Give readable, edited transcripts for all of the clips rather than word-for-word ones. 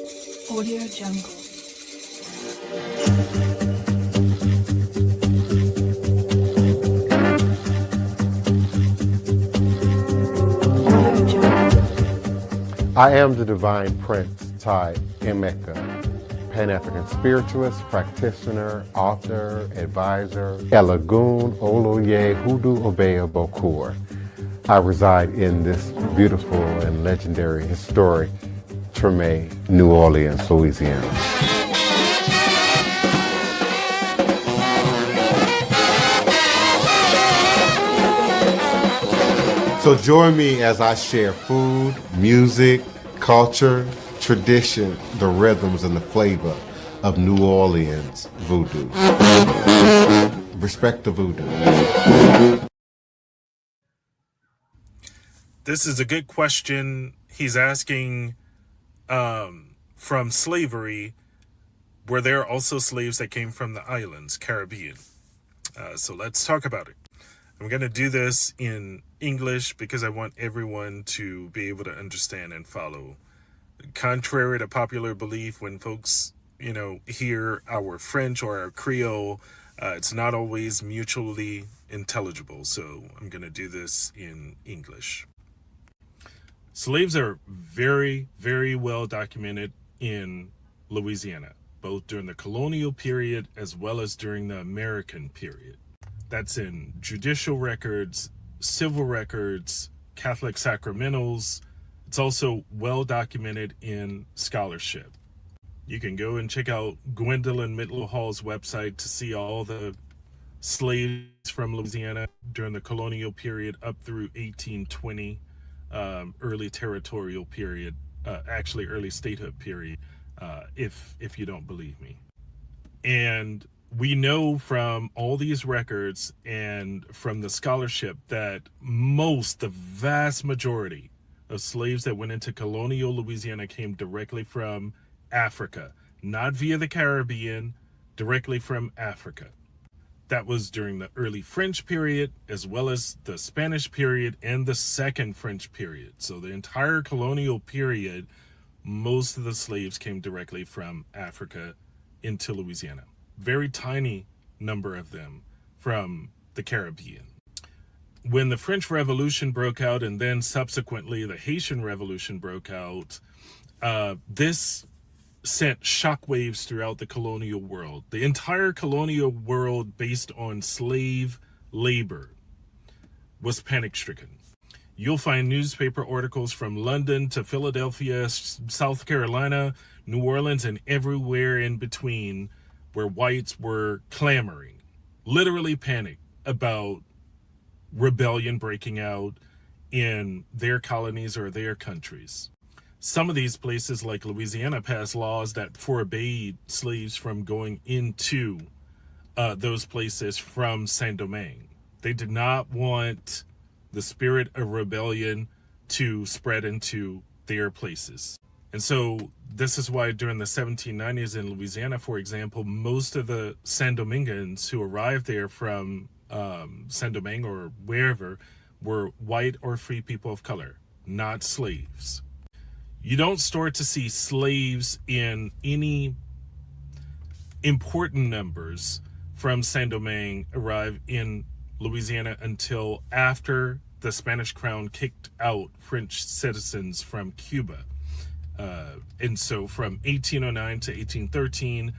Audio Jungle. I am the Divine Prince, Emmecca, Pan-African Spiritualist, Practitioner, Author, Advisor, Elagoon, Oloye, Hoodoo, Obeya, Bokur. I reside in this beautiful and legendary, historic Treme, New Orleans, Louisiana. So join me as I share food, music, culture, tradition, the rhythms and the flavor of New Orleans voodoo. Respect the voodoo. This is a good question. He's asking from slavery, were there also slaves that came from the islands, Caribbean? So let's talk about it. I'm going to do this in English because I want everyone to be able to understand and follow. Contrary to popular belief, when folks, hear our French or our Creole, it's not always mutually intelligible. So I'm going to do this in English. Slaves are very, very well documented in Louisiana, both during the colonial period as well as during the American period. That's in judicial records, civil records, Catholic sacramentals. It's also well documented in scholarship. You can go and check out Gwendolyn Mitchell Hall's website to see all the slaves from Louisiana during the colonial period up through 1820, early territorial period, actually early statehood period, if you don't believe me. And we know from all these records and from the scholarship that the vast majority of slaves that went into colonial Louisiana came directly from Africa, not via the Caribbean, directly from Africa. That was during the early French period, as well as the Spanish period and the second French period. So the entire colonial period, most of the slaves came directly from Africa into Louisiana. Very tiny number of them from the Caribbean. When the French Revolution broke out and then subsequently the Haitian Revolution broke out, this sent shockwaves throughout the colonial world. The entire colonial world based on slave labor was panic-stricken. You'll find newspaper articles from London to Philadelphia, South Carolina, New Orleans, and everywhere in between where whites were clamoring, literally panicked about rebellion breaking out in their colonies or their countries. Some of these places, like Louisiana, passed laws that forbade slaves from going into those places from Saint-Domingue. They did not want the spirit of rebellion to spread into their places. And so this is why during the 1790s in Louisiana, for example, most of the Saint-Domingans who arrived there from Saint-Domingue or wherever were white or free people of color, not slaves. You don't start to see slaves in any important numbers from Saint-Domingue arrive in Louisiana until after the Spanish crown kicked out French citizens from Cuba. And so from 1809 to 1813,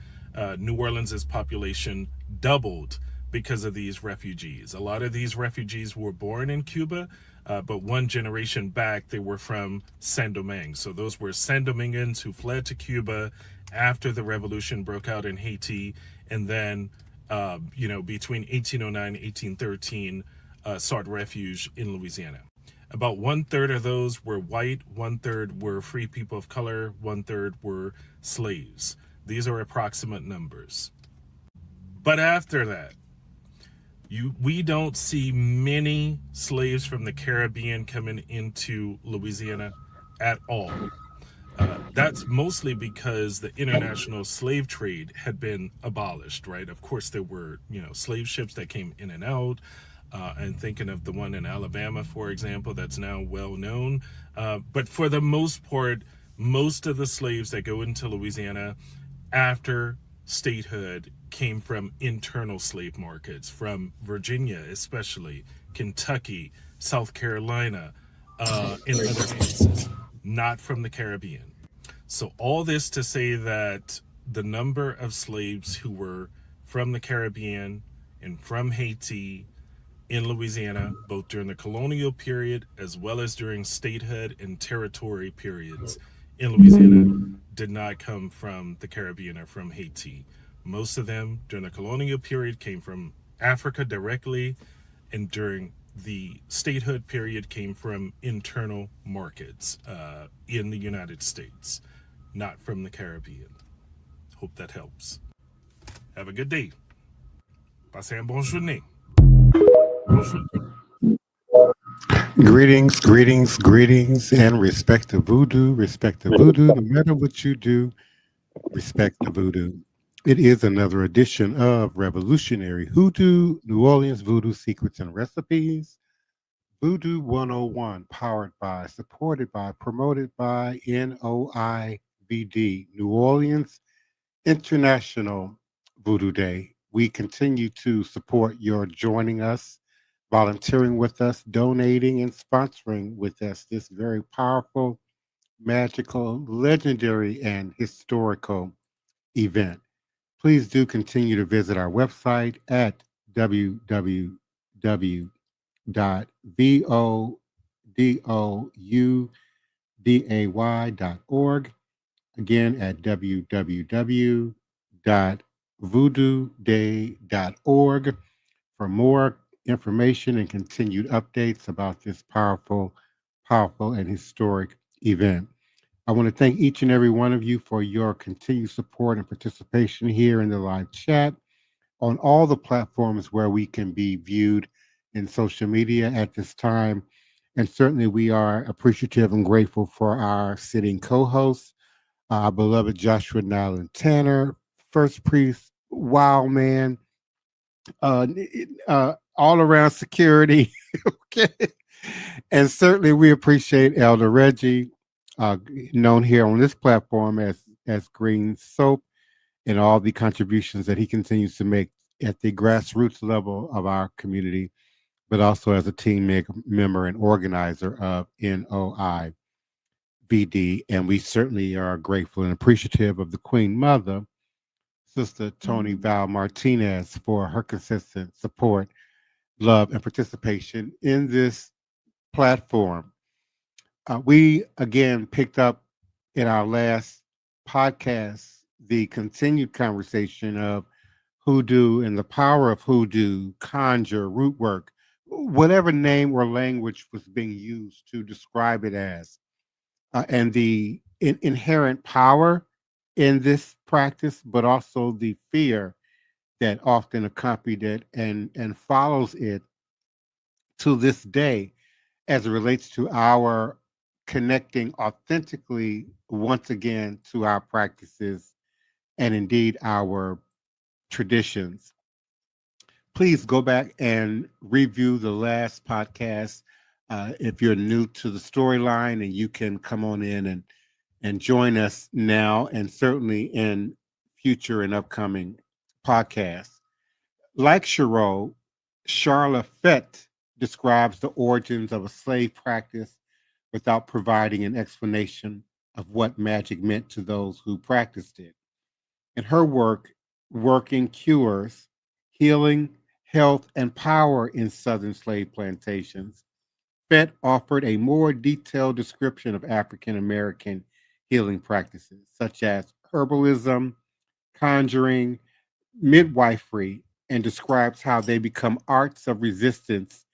New Orleans' population doubled because of these refugees. A lot of these refugees were born in Cuba, but one generation back, they were from Saint-Domingue. So those were Saint-Domingans who fled to Cuba after the revolution broke out in Haiti, and then, between 1809 and 1813, sought refuge in Louisiana. About 1/3 of those were white, 1/3 were free people of color, 1/3 were slaves. These are approximate numbers. But after that, we don't see many slaves from the Caribbean coming into Louisiana at all. That's mostly because the international slave trade had been abolished, right? Of course, there were, slave ships that came in and out. And thinking of the one in Alabama, for example, that's now well known. But for the most part, most of the slaves that go into Louisiana after statehood came from internal slave markets, from Virginia, especially Kentucky, South Carolina, and other places, not from the Caribbean. So, all this to say that the number of slaves who were from the Caribbean and from Haiti in Louisiana, both during the colonial period as well as during statehood and territory periods in Louisiana, did not come from the Caribbean or from Haiti. Most of them during the colonial period came from Africa directly, and during the statehood period came from internal markets in the United States, not from the Caribbean. Hope that helps. Have a good day. Passez un bon journée. Bonjour. Greetings, greetings, greetings, and respect to voodoo, respect to voodoo. No matter what you do, respect the voodoo. It is another edition of Revolutionary Hoodoo, New Orleans Voodoo Secrets and Recipes. Voodoo 101, powered by, supported by, promoted by NOIVD, New Orleans International Voodoo Day. We continue to support your joining us, volunteering with us, donating, and sponsoring with us this very powerful, magical, legendary, and historical event. Please do continue to visit our website at www.vodouday.org. Again, at www.voodooday.org for more information and continued updates about this powerful, powerful, and historic event. I want to thank each and every one of you for your continued support and participation here in the live chat on all the platforms where we can be viewed in social media at this time. And certainly we are appreciative and grateful for our sitting co-hosts, our beloved Joshua Nylan Tanner, First Priest, Wild Man, all around security. Okay. And certainly we appreciate Elder Reggie, known here on this platform as Green Soap, and all the contributions that he continues to make at the grassroots level of our community, but also as a member and organizer of NOIVD. And we certainly are grateful and appreciative of the Queen Mother, Sister Toni Val Martinez, for her consistent support, love, and participation in this platform. We again picked up in our last podcast the continued conversation of hoodoo and the power of hoodoo, conjure, root work, whatever name or language was being used to describe it as, and the inherent power in this practice, but also the fear that often accompanied it and follows it to this day as it relates to our connecting authentically once again to our practices and indeed our traditions. Please go back and review the last podcast if you're new to the storyline, and you can come on in and join us now and certainly in future and upcoming podcasts. Like Charla Fett describes the origins of a slave practice without providing an explanation of what magic meant to those who practiced it. In her work, Working Cures, Healing, Health, and Power in Southern Slave Plantations, Fett offered a more detailed description of African American healing practices, such as herbalism, conjuring, midwifery, and describes how they become arts of resistance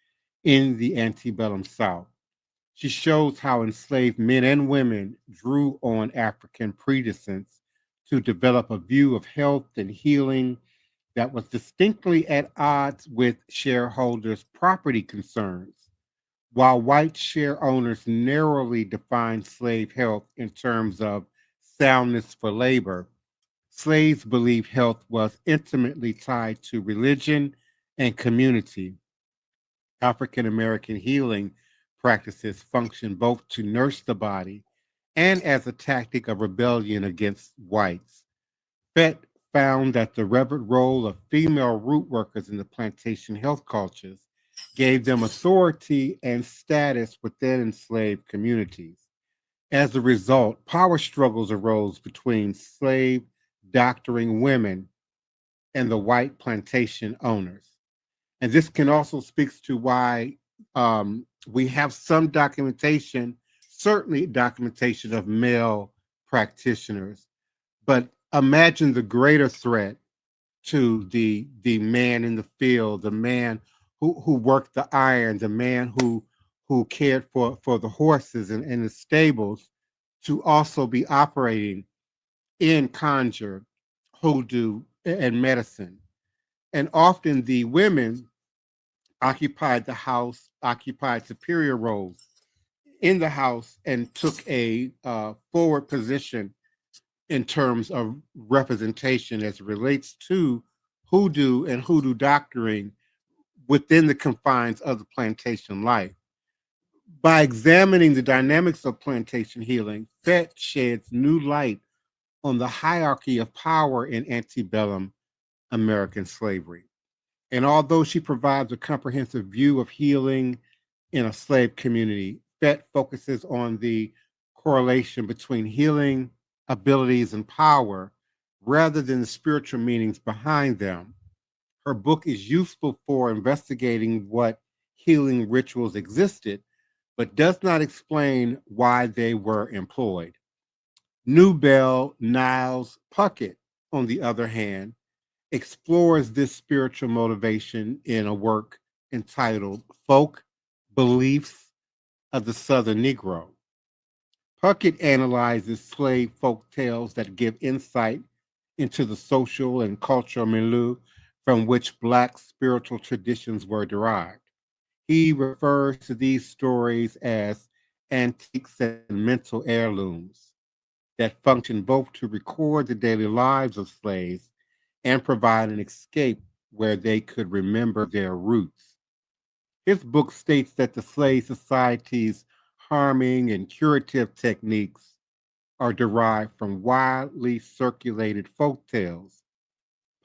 in the antebellum South. She shows how enslaved men and women drew on African predecessors to develop a view of health and healing that was distinctly at odds with shareholders' property concerns. While white share owners narrowly defined slave health in terms of soundness for labor, slaves believed health was intimately tied to religion and community. African American healing practices function both to nurse the body and as a tactic of rebellion against whites. Fett found that the revered role of female root workers in the plantation health cultures gave them authority and status within enslaved communities. As a result, power struggles arose between slave doctoring women and the white plantation owners. And this can also speaks to why we have some documentation, certainly documentation of male practitioners, but imagine the greater threat to the man in the field, the man who worked the iron, the man who cared for the horses and the stables, to also be operating in conjure, hoodoo, and medicine. And often the women occupied the house, occupied superior roles in the house, and took a forward position in terms of representation as it relates to hoodoo and hoodoo doctoring within the confines of the plantation life. By examining the dynamics of plantation healing, Fett sheds new light on the hierarchy of power in antebellum American slavery. And although she provides a comprehensive view of healing in a slave community, Fett focuses on the correlation between healing abilities and power rather than the spiritual meanings behind them. Her book is useful for investigating what healing rituals existed, but does not explain why they were employed. Newbell Niles Puckett, on the other hand, explores this spiritual motivation in a work entitled Folk Beliefs of the Southern Negro. Puckett analyzes slave folk tales that give insight into the social and cultural milieu from which Black spiritual traditions were derived. He refers to these stories as antiques and mental heirlooms that function both to record the daily lives of slaves and provide an escape where they could remember their roots. His book states that the slave society's harming and curative techniques are derived from widely circulated folk tales.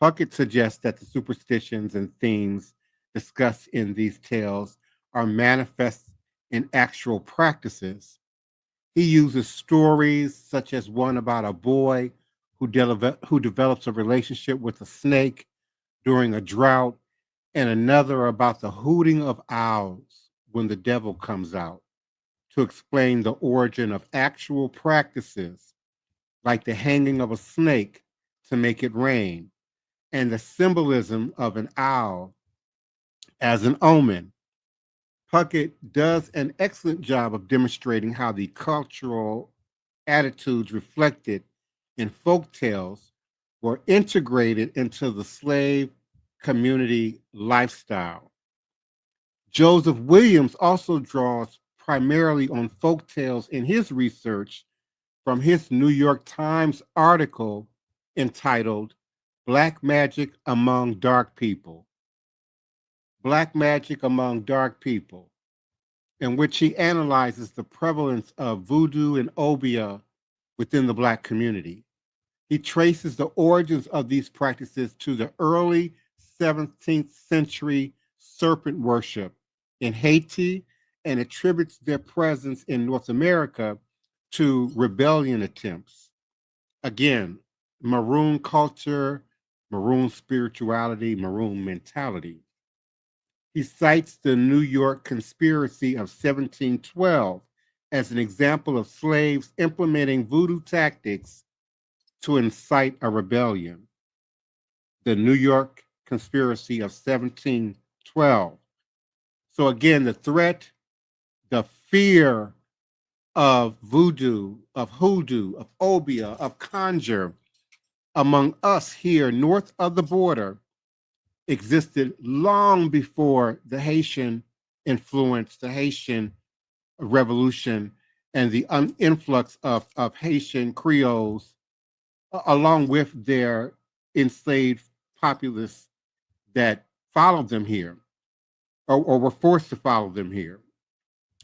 Puckett suggests that the superstitions and themes discussed in these tales are manifest in actual practices. He uses stories such as one about a boy who develops a relationship with a snake during a drought, and another about the hooting of owls when the devil comes out, to explain the origin of actual practices like the hanging of a snake to make it rain, and the symbolism of an owl as an omen. Puckett does an excellent job of demonstrating how the cultural attitudes reflected in folk tales were integrated into the slave community lifestyle. Joseph Williams also draws primarily on folk tales in his research from his New York Times article entitled Black Magic Among Dark People. Black Magic Among Dark People, in which he analyzes the prevalence of voodoo and obeah within the Black community. He traces the origins of these practices to the early 17th century serpent worship in Haiti and attributes their presence in North America to rebellion attempts. Again, maroon culture, maroon spirituality, maroon mentality. He cites the New York conspiracy of 1712 as an example of slaves implementing voodoo tactics to incite a rebellion. The New York conspiracy of 1712. So again, the threat, the fear of voodoo, of hoodoo, of obeah, of conjure among us here north of the border existed long before the Haitian influence, the Haitian revolution, and the influx of Haitian Creoles, along with their enslaved populace that followed them here or were forced to follow them here.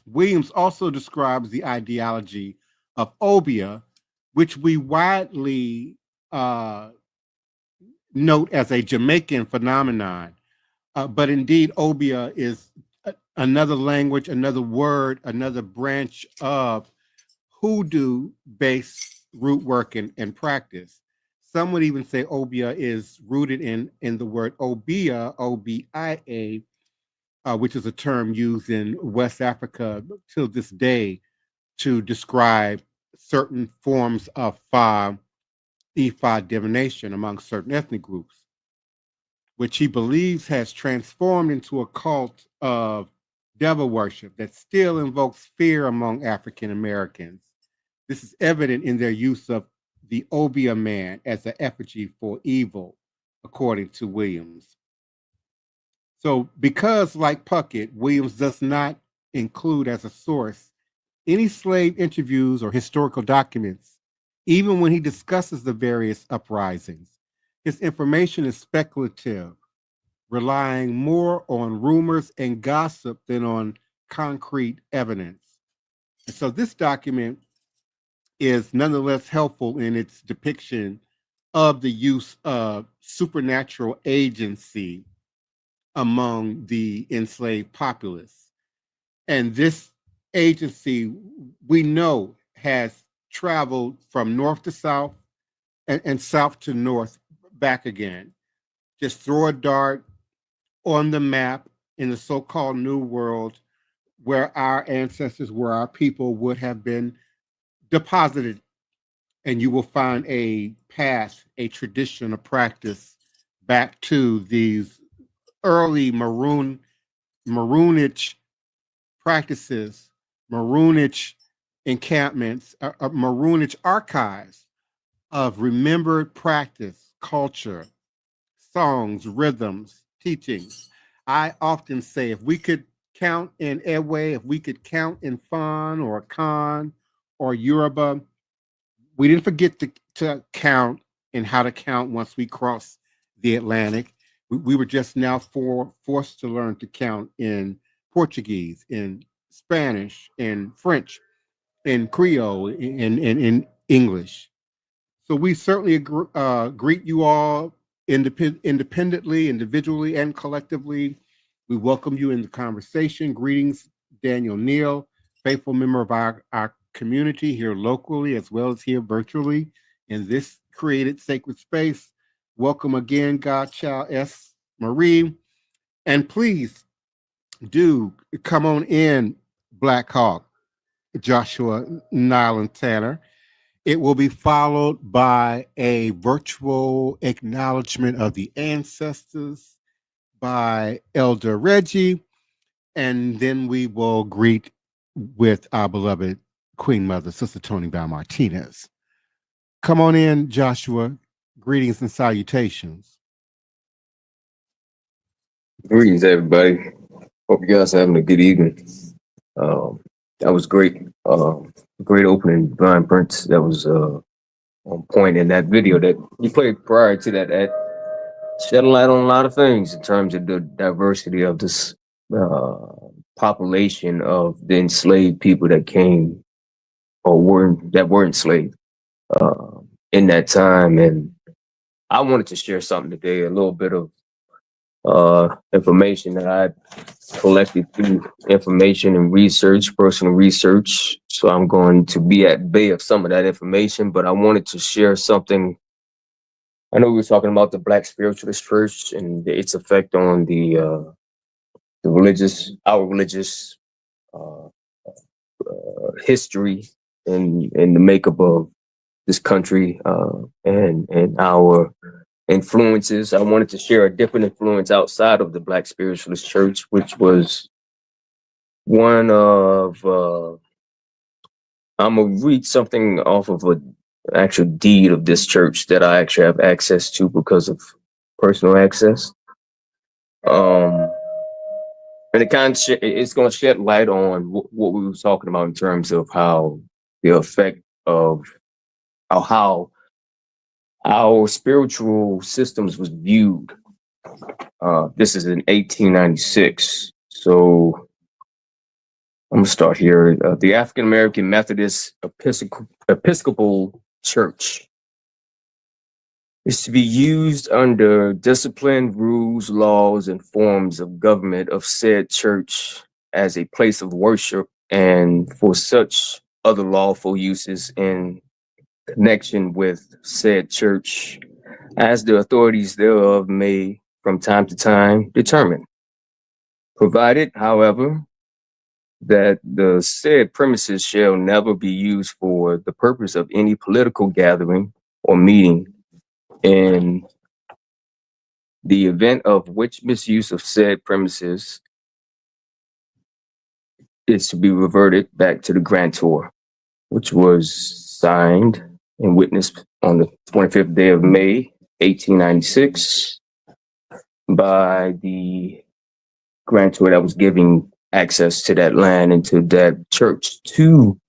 Williams also describes the ideology of obia, which we widely note as a Jamaican phenomenon. But indeed, obia is another language, another word, another branch of hoodoo-based root work and practice. Some would even say obia is rooted in the word obia, O-B-I-A, which is a term used in West Africa till this day to describe certain forms of Ifa divination among certain ethnic groups, which he believes has transformed into a cult of devil worship that still invokes fear among African Americans. This is evident in their use of the Obia man as an effigy for evil, according to Williams. So, because like Puckett, Williams does not include as a source any slave interviews or historical documents, even when he discusses the various uprisings, his information is speculative, relying more on rumors and gossip than on concrete evidence. And so this document is nonetheless helpful in its depiction of the use of supernatural agency among the enslaved populace. And this agency, we know, has traveled from north to south and south to north back again. Just throw a dart on the map in the so-called New World where our ancestors, where our people would have been deposited, and you will find a path, a tradition, a practice back to these early maroonage practices, maroonage encampments, maroonage archives of remembered practice, culture, songs, rhythms, teachings. I often say if we could count in Ewe, if we could count in Fan or Khan or Yoruba, we didn't forget to count and how to count once we crossed the Atlantic. We were just now forced to learn to count in Portuguese, in Spanish, in French, in Creole, in English. So we certainly greet you all independently, individually, and collectively. We welcome you in the conversation. Greetings, Daniel Neal, faithful member of our community here locally as well as here virtually in this created sacred space. Welcome again, Godchild S. Marie. And please do come on in, Black Hawk, Joshua, Nylan, Tanner. It will be followed by a virtual acknowledgement of the ancestors by Elder Reggie, and then we will greet with our beloved Queen Mother, Sister Toni Martinez. Come on in, Joshua. Greetings and salutations. Greetings, everybody. Hope you guys are having a good evening. That was great. Great opening, Divine Prince. That was on point in that video that you played prior to that. That shed a light on a lot of things in terms of the diversity of this population of the enslaved people that came or were enslaved in that time. And I wanted to share something today, a little bit of information that I collected through information and research, personal research. So I'm going to be at bay of some of that information, but I wanted to share something. I know we were talking about the Black Spiritualist Church and its effect on our religious history and the makeup of this country and our influences. I wanted to share a different influence outside of the Black Spiritualist Church, which was one of I'm gonna read something off of an actual deed of this church that I actually have access to because of personal access. And it kind of it's going to shed light on what we were talking about in terms of how the effect of how our spiritual systems was viewed. This is in 1896. So I'm gonna start here. The African American Methodist Episcopal Church is to be used under discipline, rules, laws, and forms of government of said church as a place of worship and for such other lawful uses in connection with said church as the authorities thereof may from time to time determine. Provided, however, that the said premises shall never be used for the purpose of any political gathering or meeting in the event of which misuse of said premises is to be reverted back to the grantor, which was signed and witnessed on the 25th day of May, 1896, by the grantor that was giving access to that land and to that church to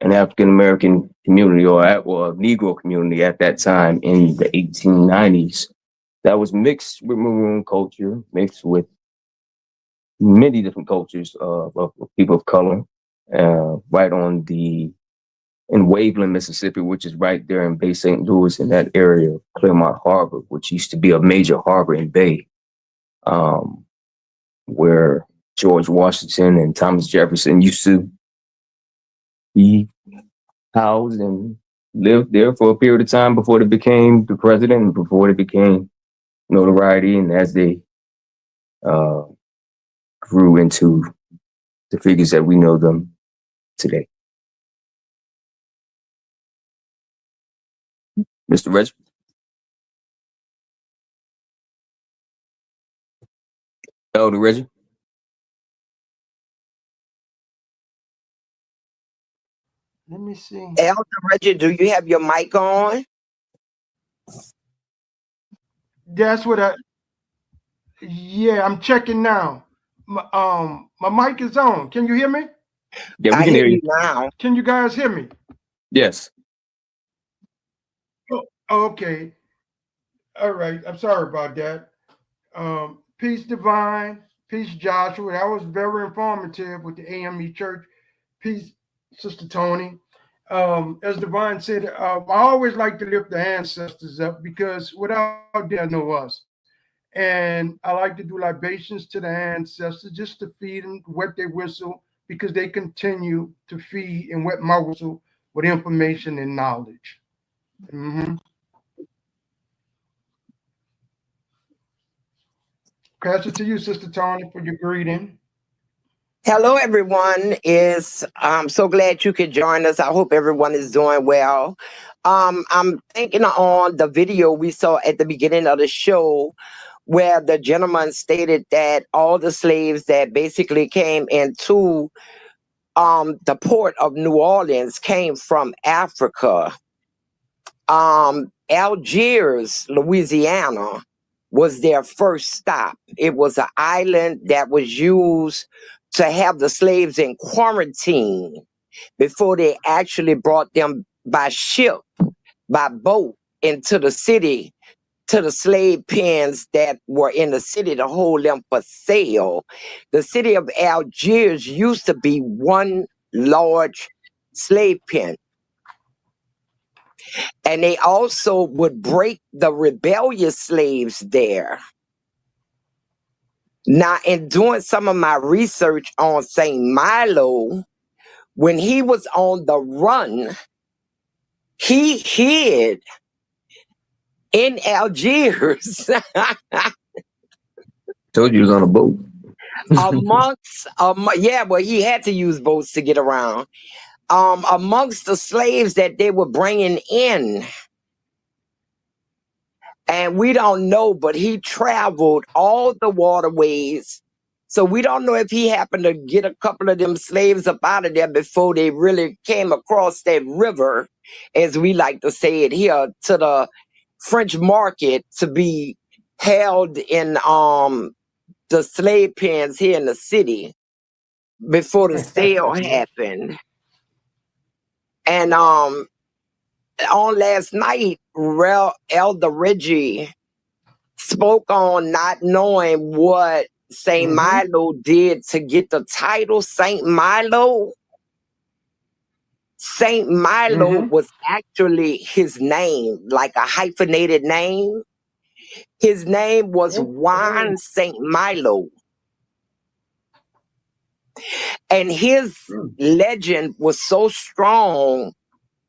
an African American community or a Negro community at that time in the 1890s. That was mixed with Maroon culture, mixed with many different cultures of people of color, right on in Waveland, Mississippi, which is right there in Bay St. Louis in that area, Claremont Harbor, which used to be a major harbor in Bay, where George Washington and Thomas Jefferson used to be housed and lived there for a period of time before they became the president and before they became notoriety and as they grew into the figures that we know them today. Mr. Reggie? Elder Reggie? Let me see. Elder Reggie, do you have your mic on? That's what yeah, I'm checking now. My mic is on. Can you hear me? Yeah, we I can hear you now. Can you guys hear me? Yes. Oh, okay. All right. I'm sorry about that. Peace Divine, peace Joshua. That was very informative with the AME Church. Peace, Sister Toni. As Divine said, I always like to lift the ancestors up because without them, no us. And I like to do libations to the ancestors just to feed them, wet their whistle, because they continue to feed and wet my whistle with information and knowledge. Mm-hmm. Pass it to you, Sister Toni, for your greeting. Hello, everyone. I'm so glad you could join us. I hope everyone is doing well. I'm thinking on the video we saw at the beginning of the show where the gentleman stated that all the slaves that basically came into the port of New Orleans came from Africa. Algiers, Louisiana, was their first stop. It was an island that was used to have the slaves in quarantine before they actually brought them by ship, by boat into the city, to the slave pens that were in the city to hold them for sale. The city of Algiers used to be one large slave pen. And they also would break the rebellious slaves there. Now, in doing some of my research on St. Milo, when he was on the run, he hid in Algiers Told you he was on a boat. he had to use boats to get around. Amongst the slaves that they were bringing in. And we don't know, but he traveled all the waterways. So we don't know if he happened to get a couple of them slaves up out of there before they really came across that river, as we like to say it here, to the French market to be held in the slave pens here in the city before the sale happened. And on last night, Elder Reggie spoke on not knowing what Saint Milo did to get the title Saint Milo. Saint Milo was actually his name, like a hyphenated name. His name was Juan Saint Milo. And his legend was so strong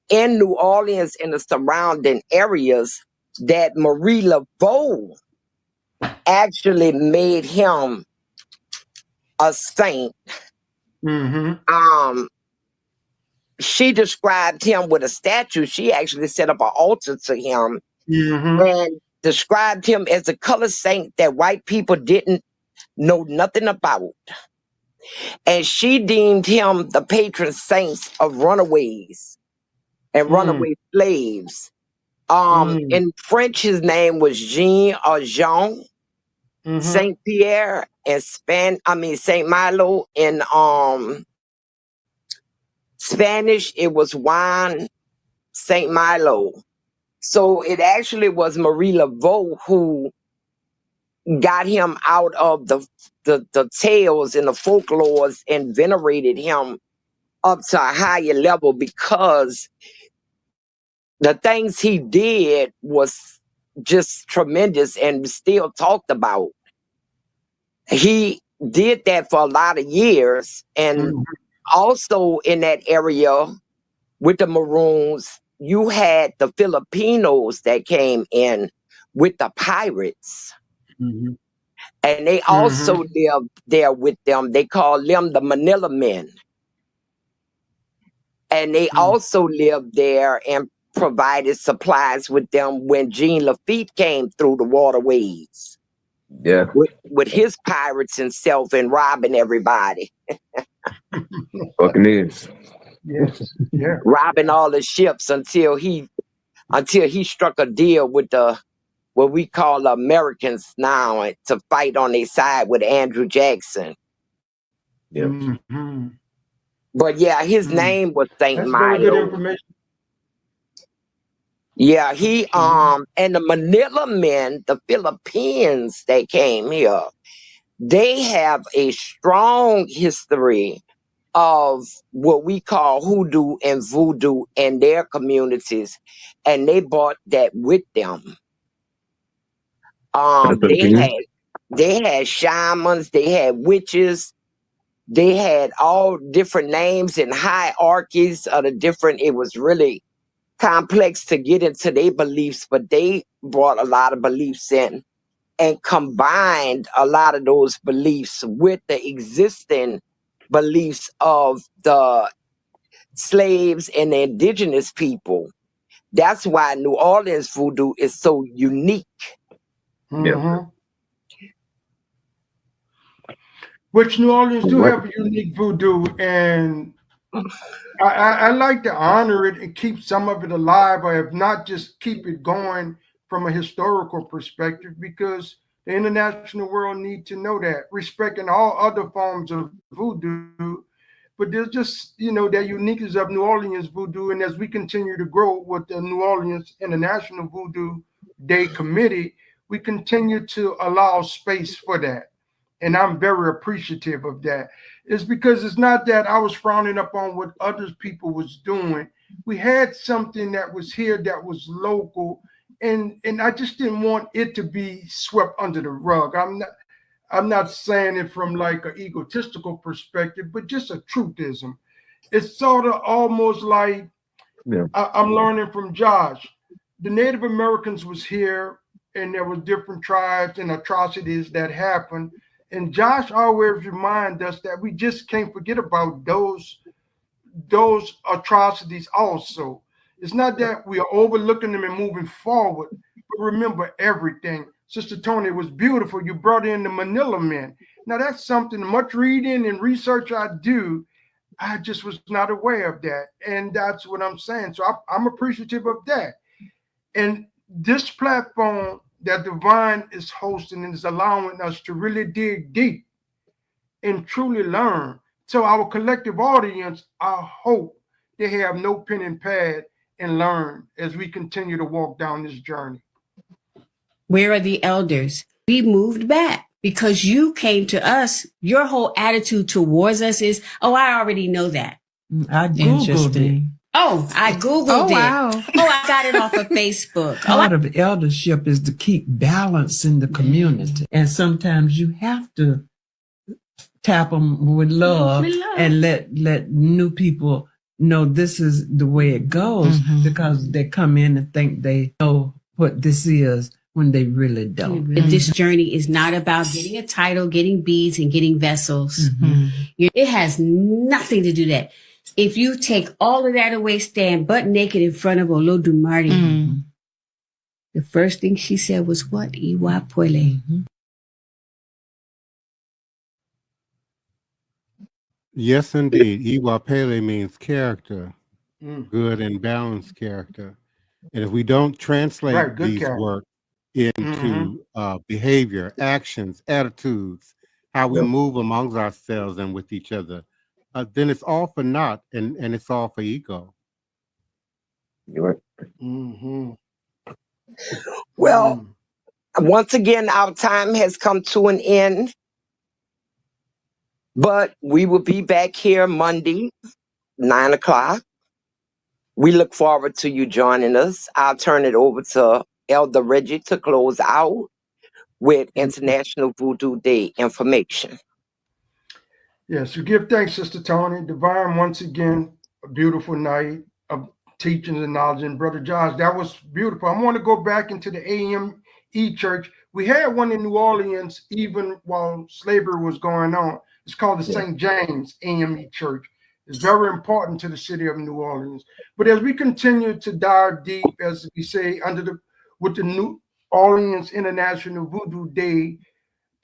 in New Orleans and the surrounding areas that Marie Laveau actually made him a saint. She described him with a statue. She actually set up an altar to him and described him as a color saint that white people didn't know nothing about. And she deemed him the patron saint of runaways and runaway slaves. In French, his name was Jean or Jean Saint Pierre, and Saint Milo. In Spanish, it was Juan Saint Milo. So it actually was Marie Laveau who got him out of the tales and the folklores and venerated him up to a higher level, because the things he did was just tremendous and still talked about. He did that for a lot of years. And also in that area with the Maroons, you had the Filipinos that came in with the pirates. And they also lived there with them. They called them the Manila Men. And they also lived there and provided supplies with them when Jean Lafitte came through the waterways. Yeah. With his pirates himself and robbing everybody. Fucking is. Yes. Yeah. Robbing all the ships until he struck a deal with what we call the Americans now to fight on their side with Andrew Jackson. Yeah. But yeah, his name was Saint That's Milo. very good information. Yeah, he and the Manila Men, the Philippines that came here, they have a strong history of what we call hoodoo and voodoo in their communities, and they brought that with them. They had shamans, they had witches, they had all different names and hierarchies of the different. It was really complex to get into their beliefs, but they brought a lot of beliefs in and combined a lot of those beliefs with the existing beliefs of the slaves and the indigenous people. That's why New Orleans voodoo is so unique. Which New Orleans do have a unique voodoo, and I like to honor it and keep some of it alive, or if not, just keep it going from a historical perspective, because the international world need to know that, respecting all other forms of voodoo. But there's just, that uniqueness of New Orleans voodoo. And as we continue to grow with the New Orleans International Voodoo Day Committee, we continue to allow space for that. And I'm very appreciative of that. It's because it's not that I was frowning upon what other people was doing. We had something that was here that was local, and I just didn't want it to be swept under the rug. I'm not saying it from like an egotistical perspective, but just a truthism. It's sort of almost like I'm learning from Josh. The Native Americans was here, and there was different tribes and atrocities that happened. And Josh always reminds us that we just can't forget about those atrocities also. It's not that we are overlooking them and moving forward, but remember everything. Sister Toni, it was beautiful. You brought in the Manila Men. Now that's something, much reading and research I do, I just was not aware of that. And that's what I'm saying. So I'm appreciative of that. And this platform that Divine is hosting is allowing us to really dig deep and truly learn. So our collective audience, I hope they have no pen and pad and learn as we continue to walk down this journey. Where are the elders? We moved back. because you came to us. Your whole attitude towards us is, oh, I already know that. I Googled it. Oh, I Googled it. Wow. Oh, I got it off of Facebook. Part of eldership is to keep balance in the community. And sometimes you have to tap them with love, and let new people know this is the way it goes, because they come in and think they know what this is when they really don't. This journey is not about getting a title, getting beads, and getting vessels. It has nothing to do that. If you take all of that away, stand butt naked in front of Olodumare, the first thing she said was, what? Iwa Pole. Yes, indeed. Iwa Pele means character, good and balanced character. And if we don't translate these words into behavior, actions, attitudes, how we move amongst ourselves and with each other, then it's all for naught, and it's all for ego. You're right. Well, once again, our time has come to an end, but we will be back here Monday, 9 o'clock. We look forward to you joining us. I'll turn it over to Elder Reggie to close out with International Voodoo Day information. Yes, we give thanks, Sister Toni. Divine, once again, a beautiful night of teachings and knowledge. And Brother Josh, that was beautiful. I want to go back into the AME Church. We had one in New Orleans even while slavery was going on. It's called the St. James AME Church. It's very important to the city of New Orleans. But as we continue to dive deep, as we say, with the New Orleans International Voodoo Day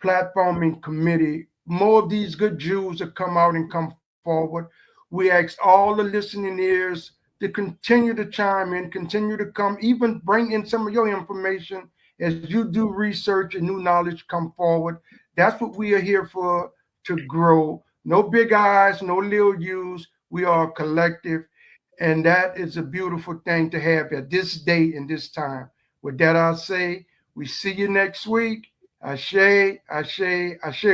Platforming Committee, more of these good Jews to come out and come forward. We ask all the listening ears to continue to chime in, continue to come, even bring in some of your information as you do research and new knowledge come forward. That's what we are here for, to grow. No big eyes, no little U's. We are a collective. And that is a beautiful thing to have at this date and this time. With that, I'll say, we see you next week. Ashe, ashe, ashe.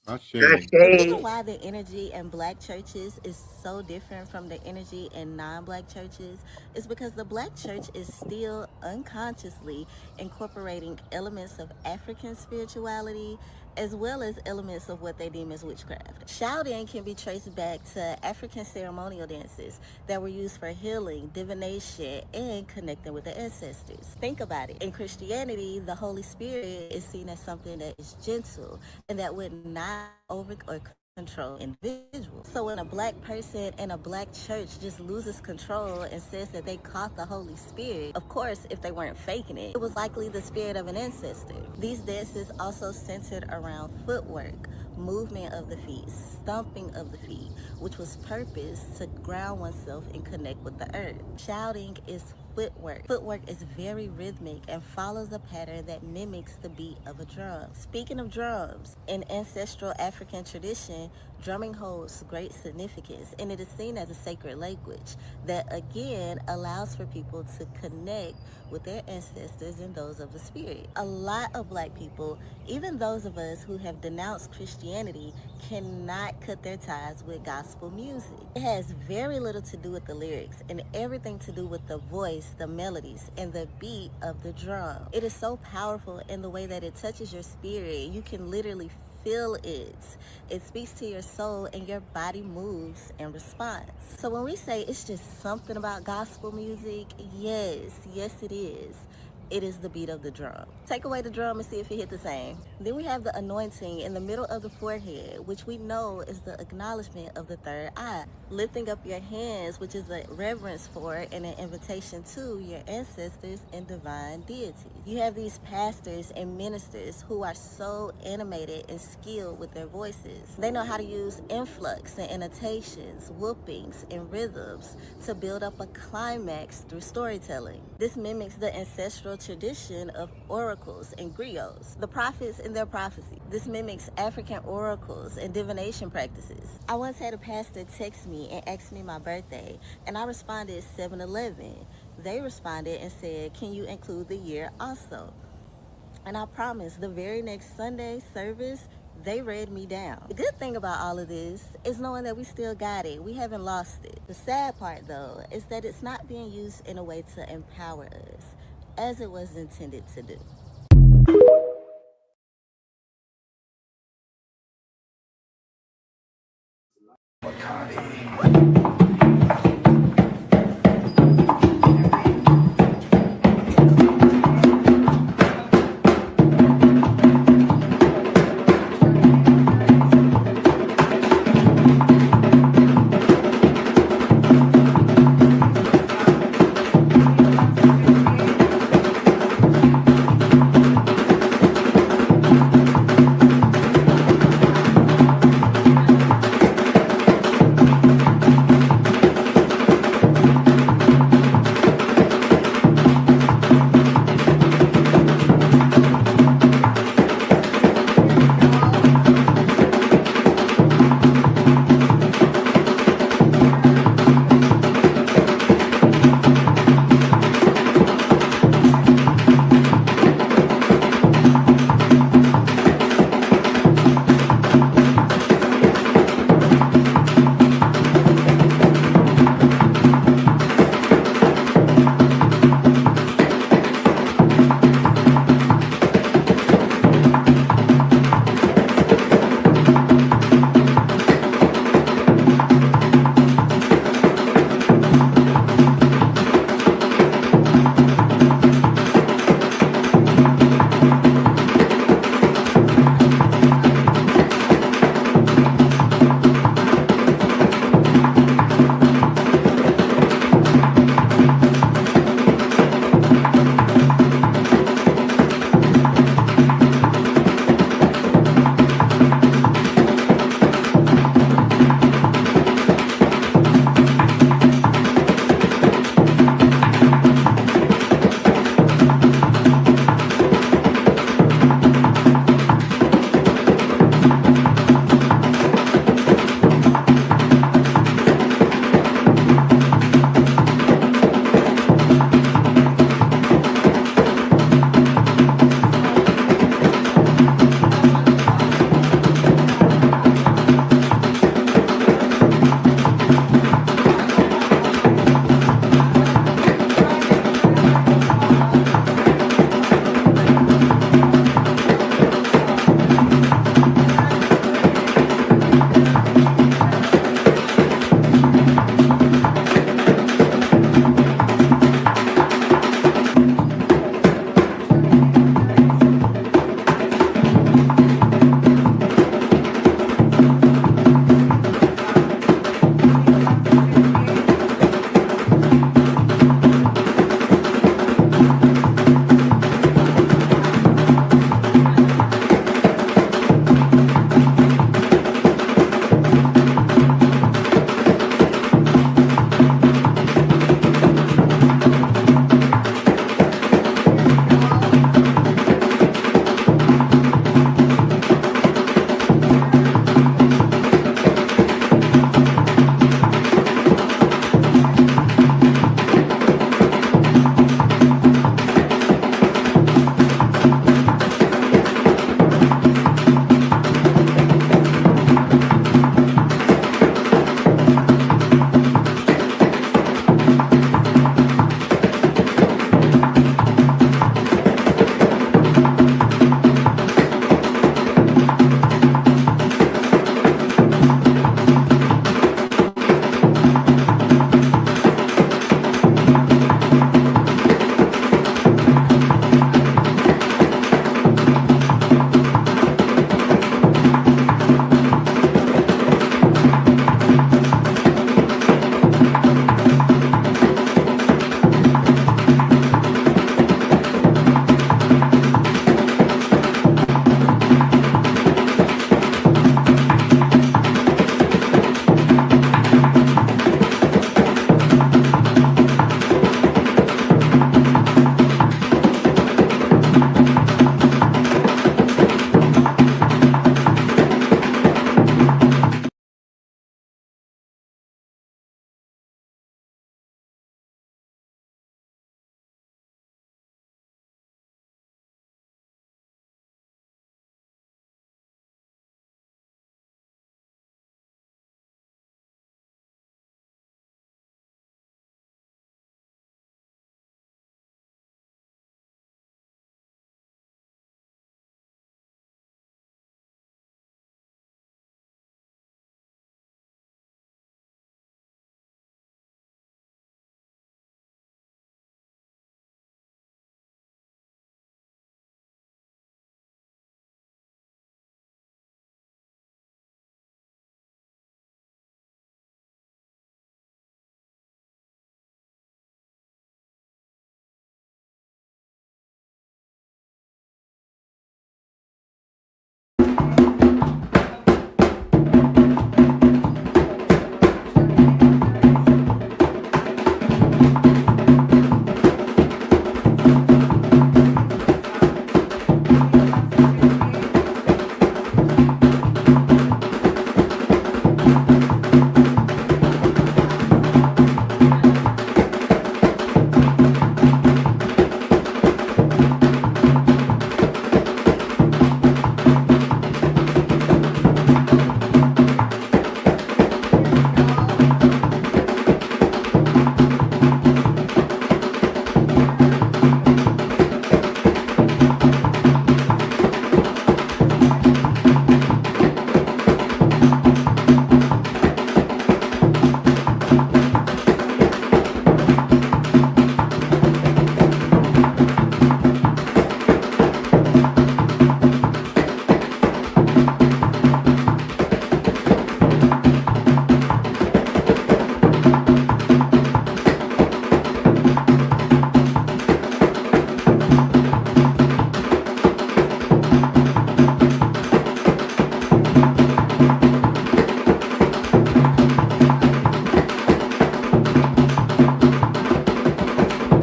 Ashe. The reason why the energy in Black churches is so different from the energy in non-Black churches is because the Black church is still unconsciously incorporating elements of African spirituality as well as elements of what they deem as witchcraft. Shouting can be traced back to African ceremonial dances that were used for healing, divination, and connecting with the ancestors. Think about it. In Christianity, the Holy Spirit is seen as something that is gentle and that would not over or control individuals. So when a Black person in a Black church just loses control and says that they caught the Holy Spirit, of course, if they weren't faking it, it was likely the spirit of an ancestor. These dances also centered around footwork, movement of the feet, stomping of the feet, which was purposed to ground oneself and connect with the earth. Shouting is footwork. Footwork is very rhythmic and follows a pattern that mimics the beat of a drum. Speaking of drums, in ancestral African tradition, drumming holds great significance, and it is seen as a sacred language that again allows for people to connect with their ancestors and those of the spirit. A lot of Black people, even those of us who have denounced Christianity, cannot cut their ties with gospel music. It has very little to do with the lyrics and everything to do with the voice, the melodies, and the beat of the drum. It is so powerful in the way that it touches your spirit. You can literally feel it. It speaks to your soul and your body moves in response. So when we say it's just something about gospel music, yes it is. It is the beat of the drum. Take away the drum and see if it hit the same. Then we have the anointing in the middle of the forehead, which we know is the acknowledgement of the third eye. Lifting up your hands, which is a reverence for and an invitation to your ancestors and divine deities. You have these pastors and ministers who are so animated and skilled with their voices. They know how to use influx and annotations, whoopings, and rhythms to build up a climax through storytelling. This mimics the ancestral tradition of oracles and griots, the prophets and their prophecy. This mimics African oracles and divination practices. I once had a pastor text me and ask me my birthday, and I responded 7/11. They responded and said, "Can you include the year also?" And I promise, the very next Sunday service, they read me down. The good thing about all of this is knowing that we still got it. We haven't lost it. The sad part, though, is that it's not being used in a way to empower us, as it was intended to do.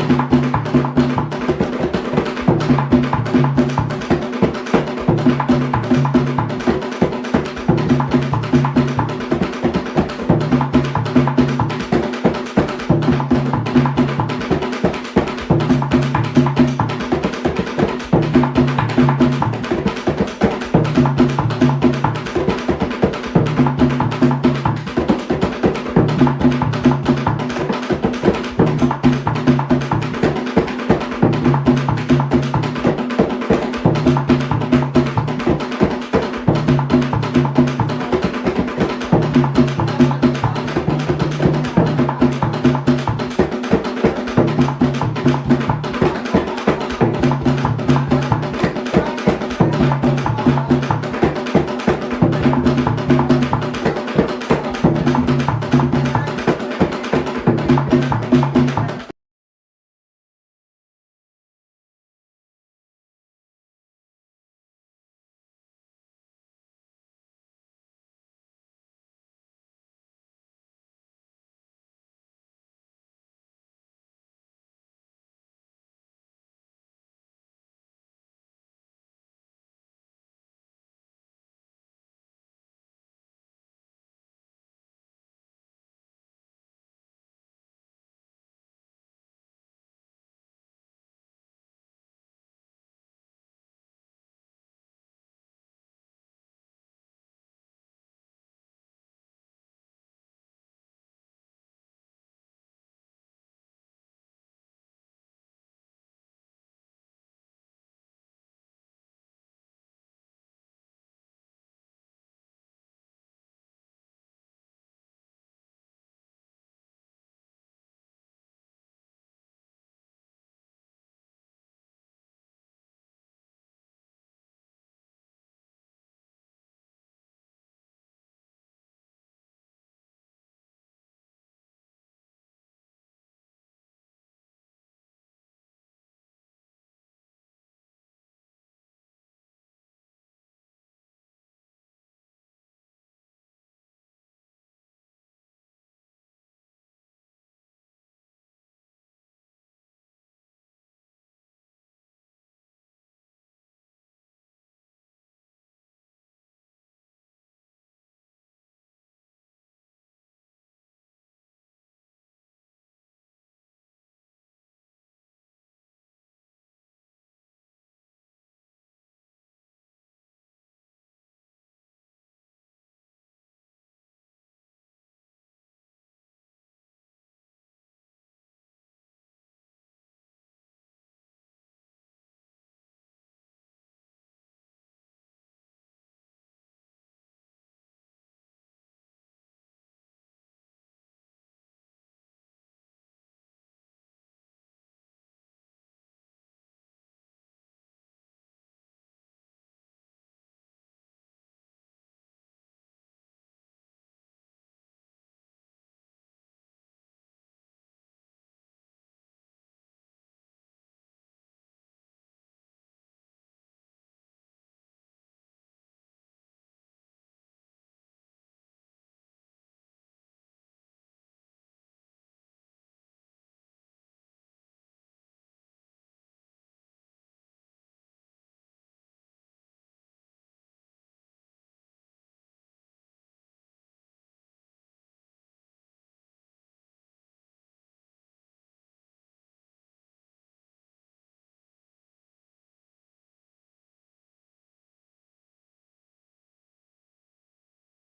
Bye.